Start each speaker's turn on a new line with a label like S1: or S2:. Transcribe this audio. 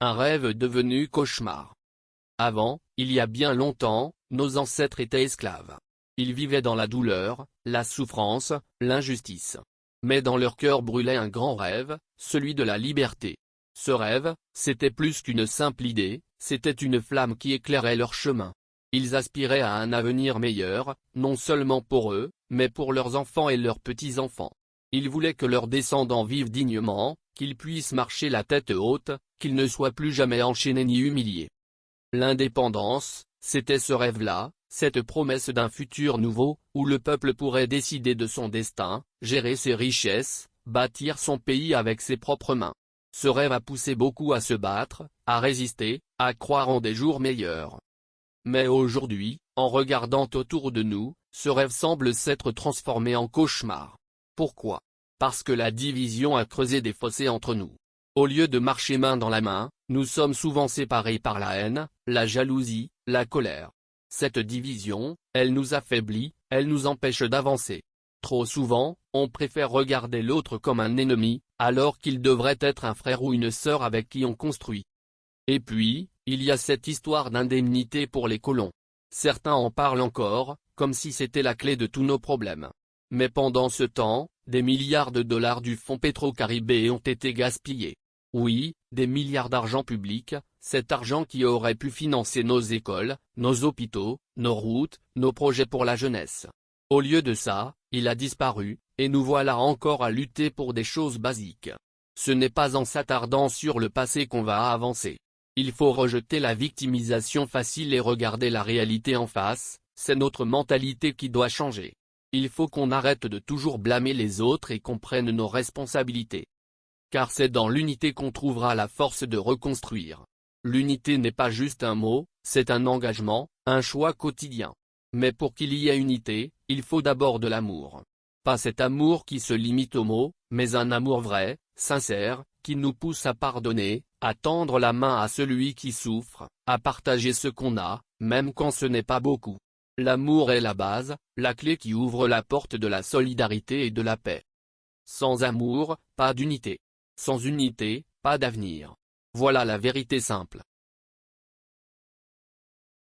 S1: Un rêve devenu cauchemar. Avant, il y a bien longtemps, nos ancêtres étaient esclaves. Ils vivaient dans la douleur, la souffrance, l'injustice. Mais dans leur cœur brûlait un grand rêve, celui de la liberté. Ce rêve, c'était plus qu'une simple idée, c'était une flamme qui éclairait leur chemin. Ils aspiraient à un avenir meilleur, non seulement pour eux, mais pour leurs enfants et leurs petits-enfants. Ils voulaient que leurs descendants vivent dignement, qu'ils puissent marcher la tête haute, qu'ils ne soient plus jamais enchaînés ni humiliés. L'indépendance, c'était ce rêve-là, cette promesse d'un futur nouveau, où le peuple pourrait décider de son destin, gérer ses richesses, bâtir son pays avec ses propres mains. Ce rêve a poussé beaucoup à se battre, à résister, à croire en des jours meilleurs. Mais aujourd'hui, en regardant autour de nous, ce rêve semble s'être transformé en cauchemar. Pourquoi? Parce que la division a creusé des fossés entre nous. Au lieu de marcher main dans la main, nous sommes souvent séparés par la haine, la jalousie, la colère. Cette division, elle nous affaiblit, elle nous empêche d'avancer. Trop souvent, on préfère regarder l'autre comme un ennemi, alors qu'il devrait être un frère ou une sœur avec qui on construit. Et puis, il y a cette histoire d'indemnité pour les colons. Certains en parlent encore, comme si c'était la clé de tous nos problèmes. Mais pendant ce temps, des milliards de dollars du fonds Petro-Caribé ont été gaspillés. Oui, des milliards d'argent public, cet argent qui aurait pu financer nos écoles, nos hôpitaux, nos routes, nos projets pour la jeunesse. Au lieu de ça, il a disparu, et nous voilà encore à lutter pour des choses basiques. Ce n'est pas en s'attardant sur le passé qu'on va avancer. Il faut rejeter la victimisation facile et regarder la réalité en face, c'est notre mentalité qui doit changer. Il faut qu'on arrête de toujours blâmer les autres et qu'on prenne nos responsabilités. Car c'est dans l'unité qu'on trouvera la force de reconstruire. L'unité n'est pas juste un mot, c'est un engagement, un choix quotidien. Mais pour qu'il y ait unité, il faut d'abord de l'amour. Pas cet amour qui se limite aux mots, mais un amour vrai, sincère, qui nous pousse à pardonner, à tendre la main à celui qui souffre, à partager ce qu'on a, même quand ce n'est pas beaucoup. L'amour est la base, la clé qui ouvre la porte de la solidarité et de la paix. Sans amour, pas d'unité. Sans unité, pas d'avenir. Voilà la vérité simple.